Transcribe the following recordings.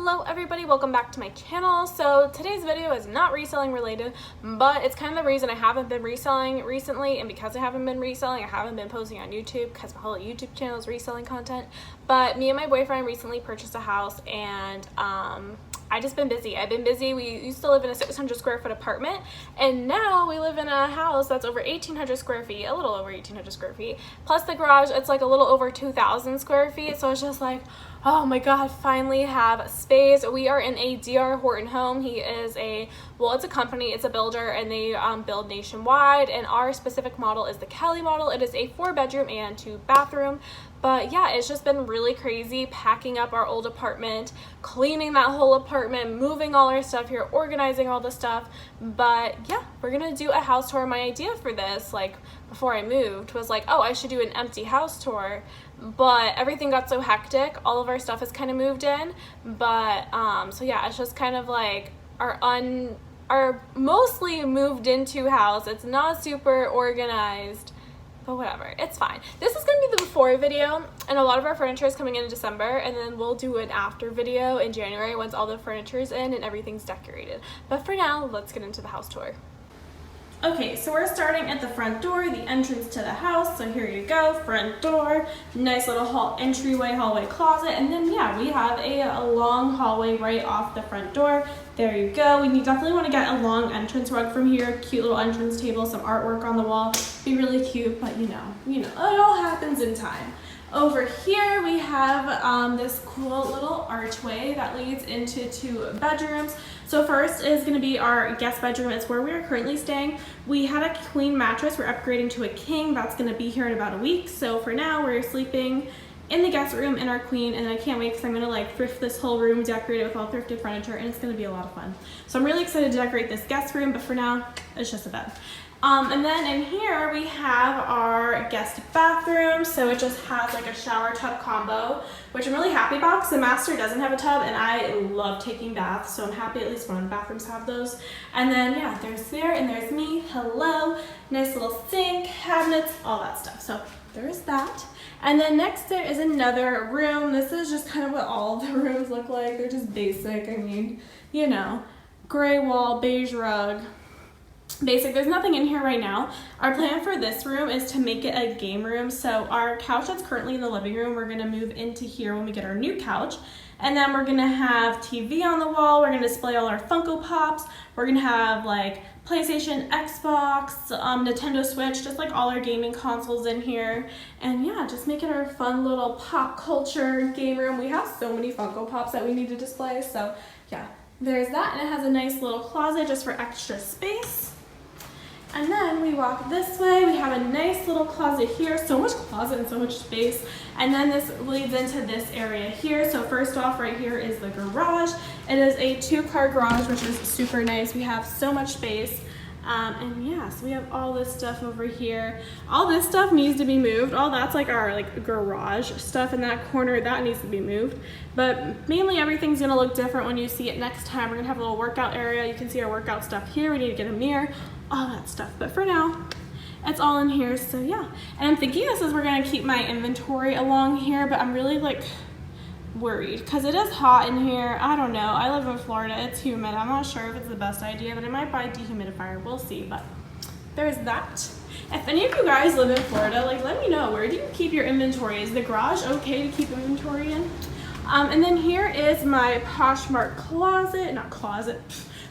Hello everybody, welcome back to my channel. So today's video is not reselling related, but it's kind of the reason I haven't been reselling recently, and because I haven't been reselling, I haven't been posting on YouTube because my whole YouTube channel is reselling content. But me and my boyfriend recently purchased a house, and I just been busy. I've been busy. We used to live in a 600 square foot apartment, and now we live in a house that's over 1,800 square feet, a little over 1,800 square feet, plus the garage, it's like a little over 2,000 square feet. So it's just like, oh my god, finally have space. We are in a DR Horton home. He is it's a company, it's a builder, and they build nationwide, and our specific model is the Cali model. It is a 4-bedroom and 2-bathroom. But yeah, it's just been really crazy packing up our old apartment, cleaning that whole apartment, moving all our stuff here, organizing all the stuff. But yeah, we're gonna do a house tour. My idea for this, like before I moved, was like, oh, I should do an empty house tour. But everything got so hectic, all of our stuff is kind of moved in. But so yeah, it's just kind of like our mostly moved into house. It's not super organized, but whatever, it's fine. This is gonna be the before video, and a lot of our furniture is coming in December, and then we'll do an after video in January once all the furniture is in and everything's decorated. But for now, let's get into the house tour. Okay, so we're starting at the front door, the entrance to the house. So here you go, front door, nice little hallway closet, and then yeah, we have a long hallway right off the front door. There you go. We definitely want to get a long entrance rug from here, cute little entrance table, some artwork on the wall, be really cute, but you know, it all happens in time. Over here we have this cool little archway that leads into 2 bedrooms. So first is going to be our guest bedroom. It's where we are currently staying. We had a queen mattress. We're upgrading to a king. That's going to be here in about a week. So for now, we're sleeping in the guest room in our queen, and I can't wait because I'm going to like thrift this whole room, decorate it with all thrifted furniture, and it's going to be a lot of fun. So I'm really excited to decorate this guest room, but for now, it's just a bed. And then in here we have our guest bathroom. So it just has like a shower tub combo, which I'm really happy about because the master doesn't have a tub, and I love taking baths, so I'm happy at least one of the bathrooms have those. And then yeah, there's me. Hello. Nice little sink, cabinets, all that stuff. So there's that. And then next there is another room. This is just kind of what all the rooms look like. They're just basic. I mean, gray wall, beige rug. Basic. There's nothing in here right now. Our plan for this room is to make it a game room. So our couch that's currently in the living room, we're going to move into here when we get our new couch. And then we're going to have TV on the wall. We're going to display all our Funko Pops. We're going to have like PlayStation, Xbox, Nintendo Switch, just like all our gaming consoles in here. And yeah, just make it our fun little pop culture game room. We have so many Funko Pops that we need to display. So yeah, there's that. And it has a nice little closet just for extra space. And then we walk this way, we have a nice little closet here, so much closet and so much space. And then this leads into this area here. So first off, right here is the garage. It is a 2-car garage, which is super nice. We have so much space. And yeah, so we have all this stuff over here. All this stuff needs to be moved. All that's like our garage stuff in that corner, that needs to be moved. But mainly everything's gonna look different when you see it next time. We're gonna have a little workout area. You can see our workout stuff here. We need to get a mirror, all that stuff. But for now, it's all in here, so yeah. And I'm thinking this is we're gonna keep my inventory along here, but I'm really worried because it is hot in here. I don't know. I live in Florida. It's humid. I'm not sure if it's the best idea, but I might buy a dehumidifier. We'll see. But there's that. If any of you guys live in Florida, let me know. Where do you keep your inventory? Is the garage okay to keep inventory in? And then here is my Poshmark closet. Not closet.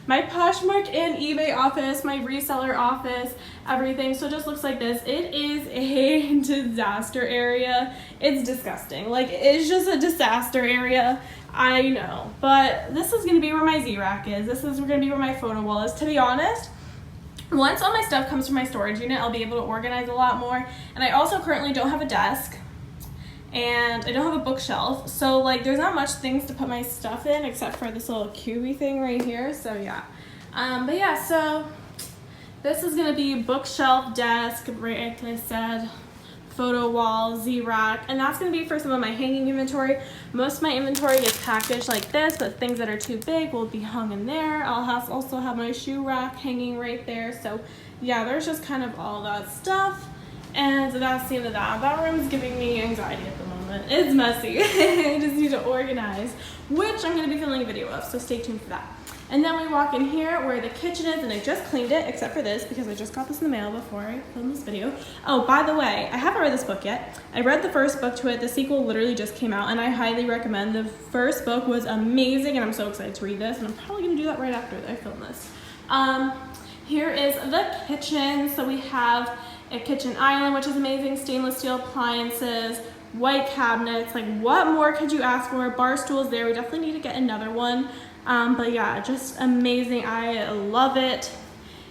My Poshmark and eBay office, my reseller office, everything. So it just looks like this. It is a disaster area. It's disgusting. It's just a disaster area. I know. But this is going to be where my Z-Rack is. This is going to be where my photo wall is. To be honest, once all my stuff comes from my storage unit, I'll be able to organize a lot more. And I also currently don't have a desk. And I don't have a bookshelf, so there's not much things to put my stuff in except for this little cubey thing right here. So yeah, but yeah, so this is gonna be bookshelf, desk, right, like I said, photo wall, Z-Rack, and that's gonna be for some of my hanging inventory. Most of my inventory is packaged like this, but things that are too big will be hung in there. I'll also have my shoe rack hanging right there. So yeah, there's just kind of all that stuff. And that's the end of that. That room is giving me anxiety at the moment. apartment. It's messy. I just need to organize, which I'm going to be filming a video of, so stay tuned for that. And then we walk in here where the kitchen is, and I just cleaned it, except for this, because I just got this in the mail before I filmed this video. Oh, by the way, I haven't read this book yet. I read the first book to it. The sequel literally just came out, and I highly recommend. The first book was amazing, and I'm so excited to read this, and I'm probably going to do that right after I film this. Here is the kitchen. So we have a kitchen island, which is amazing, stainless steel appliances, white cabinets. Like, what more could you ask for? Bar stools there. We definitely need to get another one. But yeah, just amazing. I love it.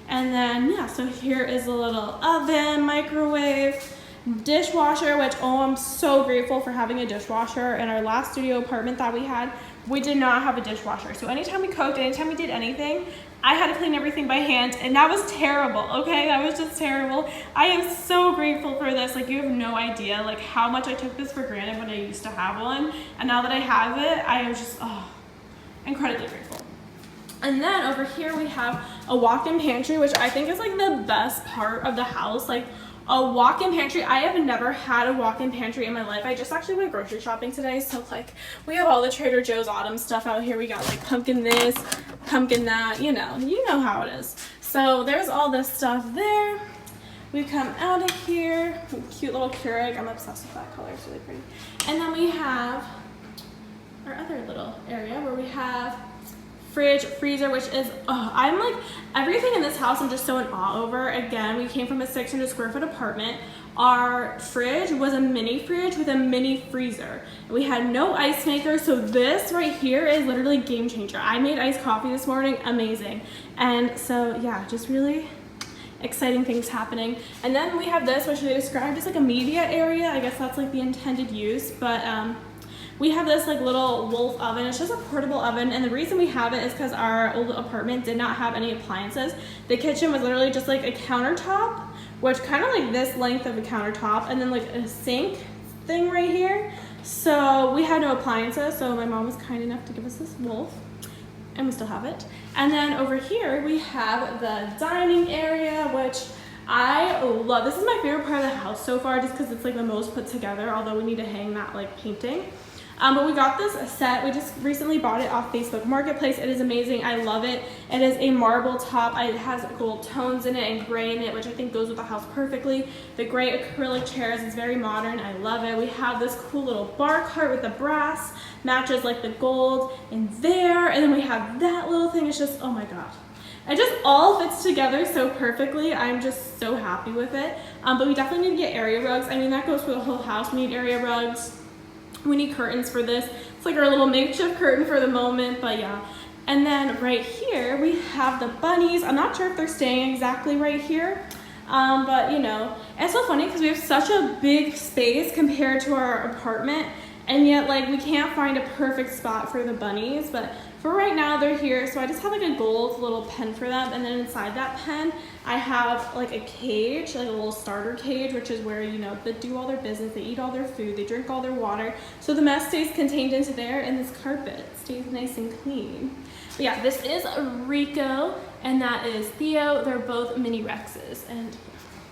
And then, yeah, so here is a little oven, microwave, dishwasher, which, oh, I'm so grateful for having a dishwasher. In our last studio apartment that we had, we did not have a dishwasher. So anytime we cooked, anytime we did anything, I had to clean everything by hand, and that was terrible, okay? That was just terrible. I am so grateful for this. Like, you have no idea, like, how much I took this for granted when I used to have one. And now that I have it, I am just, incredibly grateful. And then over here we have a walk-in pantry, which I think is like the best part of the house. Like, a walk-in pantry. I have never had a walk-in pantry in my life. I just actually went grocery shopping today, so like we have all the Trader Joe's autumn stuff out here. We got like pumpkin this, pumpkin that, you know how it is. So there's all this stuff there. We come out of here, cute little Keurig. I'm obsessed with that color, it's really pretty. And then we have our other little area where we have fridge, freezer, which is, I'm like, everything in this house I'm just so in awe over. Again, we came from a 600 square foot apartment. Our fridge was a mini fridge with a mini freezer. We had no ice maker, so this right here is literally game changer. I made iced coffee this morning, amazing. And so yeah, just really exciting things happening. And then we have this, which they described as like a media area. I guess that's like the intended use, but we have this like little wolf oven. It's just a portable oven, and the reason we have it is because our old apartment did not have any appliances. The kitchen was literally just like a countertop, which kind of like this length of a countertop, and then like a sink thing right here. So we had no appliances, so my mom was kind enough to give us this wolf, and we still have it. And then over here we have the dining area, which I love. This is my favorite part of the house so far, just because it's like the most put together, although we need to hang that like painting. But we got this set. We just recently bought it off Facebook Marketplace. It is amazing. I love it. It is a marble top. It has gold tones in it and gray in it, which I think goes with the house perfectly. The gray acrylic chairs is very modern. I love it. We have this cool little bar cart with the brass, matches like the gold in there. And then we have that little thing. It's just, oh my God. It just all fits together so perfectly. I'm just so happy with it. But we definitely need to get area rugs. I mean, that goes for the whole house. We need area rugs. We need curtains for this. It's like our little makeshift curtain for the moment, but yeah. And then right here, we have the bunnies. I'm not sure if they're staying exactly right here, but you know, it's so funny because we have such a big space compared to our apartment, and yet like we can't find a perfect spot for the bunnies, but for right now they're here. So I just have like a gold little pen for them, and then inside that pen I have like a cage, like a little starter cage, which is where, you know, they do all their business, they eat all their food, they drink all their water, so the mess stays contained into there, and this carpet stays nice and clean. But yeah, this is Rico and that is Theo. They're both mini Rexes and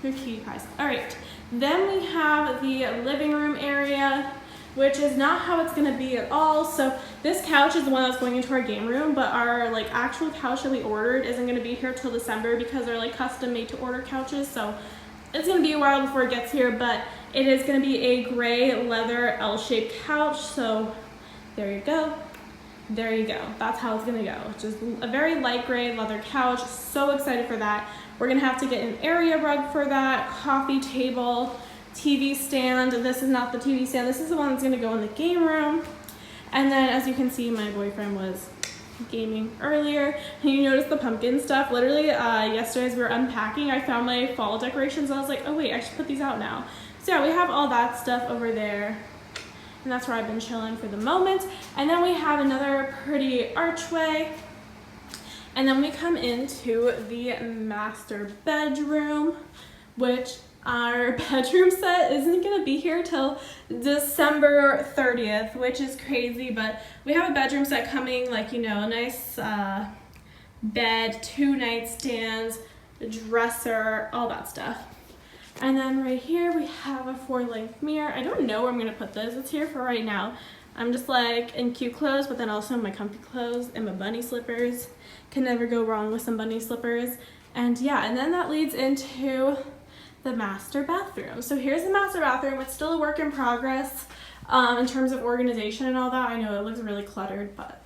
they're cute guys. All right, then we have the living room area, which is not how it's gonna be at all. So this couch is the one that's going into our game room, but our like actual couch that we ordered isn't gonna be here till December because they're like custom made to order couches. So it's gonna be a while before it gets here, but it is gonna be a gray leather L-shaped couch. So there you go. There you go. That's how it's gonna go. Just a very light gray leather couch. So excited for that. We're gonna have to get an area rug for that, coffee table, TV stand. This is not the TV stand. This is the one that's going to go in the game room. And then as you can see, my boyfriend was gaming earlier. And you notice the pumpkin stuff. Literally yesterday as we were unpacking, I found my fall decorations. I was like, oh wait, I should put these out now. So yeah, we have all that stuff over there. And that's where I've been chilling for the moment. And then we have another pretty archway. And then we come into the master bedroom, which our bedroom set isn't gonna be here till December 30th, which is crazy, but we have a bedroom set coming, like, you know, a nice bed, 2 nightstands, a dresser, all that stuff. And then right here we have a 4-length mirror. I don't know where I'm gonna put this. It's here for right now. I'm just like in cute clothes, but then also my comfy clothes and my bunny slippers. Can never go wrong with some bunny slippers. And yeah, and then that leads into the master bathroom. So here's the master bathroom. It's still a work in progress in terms of organization and all that. I know it looks really cluttered, but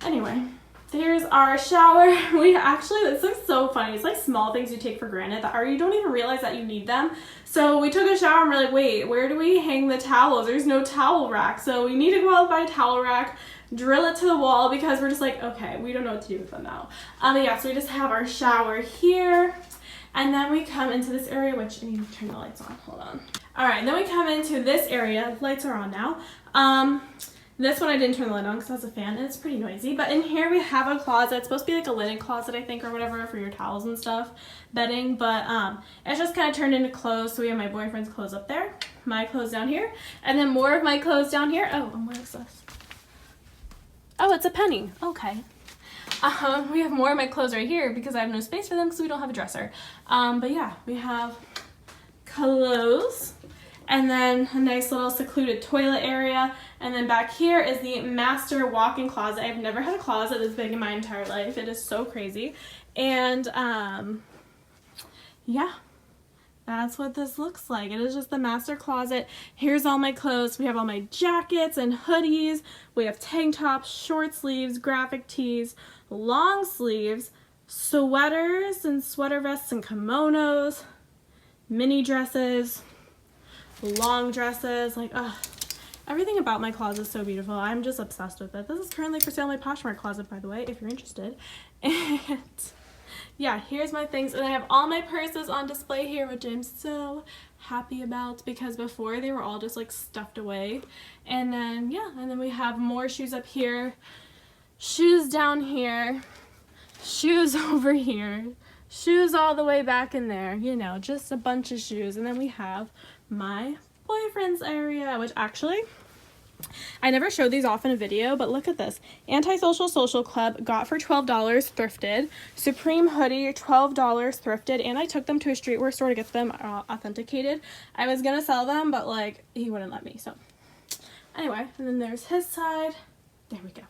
anyway. Here's our shower. We actually, this looks so funny. It's like small things you take for granted that you don't even realize that you need them. So we took a shower and we're like, wait, where do we hang the towels? There's no towel rack. So we need to go out and buy a towel rack, drill it to the wall because we're just like, okay, we don't know what to do with them now. Yeah, so we just have our shower here. And then we come into this area, which I need to turn the lights on. Hold on. All right, and then we come into this area. Lights are on now. This one I didn't turn the light on because I was a fan and it's pretty noisy. But in here we have a closet. It's supposed to be like a linen closet, I think, or whatever for your towels and stuff, bedding. But it's just kind of turned into clothes. So we have my boyfriend's clothes up there, my clothes down here, and then more of my clothes down here. Oh, and what is this? Oh, it's a penny. Okay. We have more of my clothes right here because I have no space for them because we don't have a dresser. But yeah, we have clothes. And then a nice little secluded toilet area. And then back here is the master walk-in closet. I've never had a closet this big in my entire life. It is so crazy. And yeah, that's what this looks like. It is just the master closet. Here's all my clothes. We have all my jackets and hoodies. We have tank tops, short sleeves, graphic tees, long sleeves, sweaters and sweater vests and kimonos, mini dresses, long dresses, like, everything about my closet is so beautiful. I'm just obsessed with it. This is currently for sale in my Poshmark Closet, by the way, if you're interested. And yeah, here's my things. And I have all my purses on display here, which I'm so happy about because before they were all just like stuffed away. And then, yeah, and then we have more shoes up here, shoes down here, shoes over here, shoes all the way back in there, you know, just a bunch of shoes. And then we have my boyfriend's area, which actually I never showed these off in a video, but look at this. Antisocial Social Club got for $12 thrifted. Supreme hoodie, $12 thrifted, and I took them to a streetwear store to get them authenticated. I was gonna sell them, but like he wouldn't let me, so anyway. And then there's his side. There we go.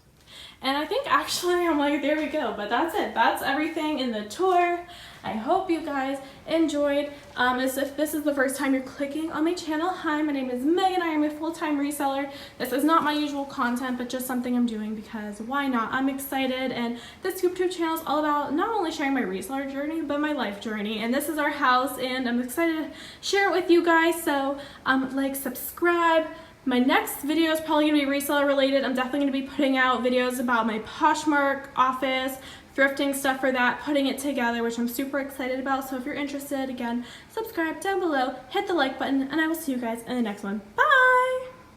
And I think actually I'm like, there we go, but that's it. That's everything in the tour. I hope you guys enjoyed. As if this is the first time you're clicking on my channel, hi, my name is Megan. I am a full-time reseller. This is not my usual content, but just something I'm doing because why not? I'm excited, and this YouTube channel is all about not only sharing my reseller journey, but my life journey. And this is our house, and I'm excited to share it with you guys. So like, subscribe. My next video is probably going to be reseller related. I'm definitely going to be putting out videos about my Poshmark office, thrifting stuff for that, putting it together, which I'm super excited about. So if you're interested, again, subscribe down below, hit the like button, and I will see you guys in the next one. Bye!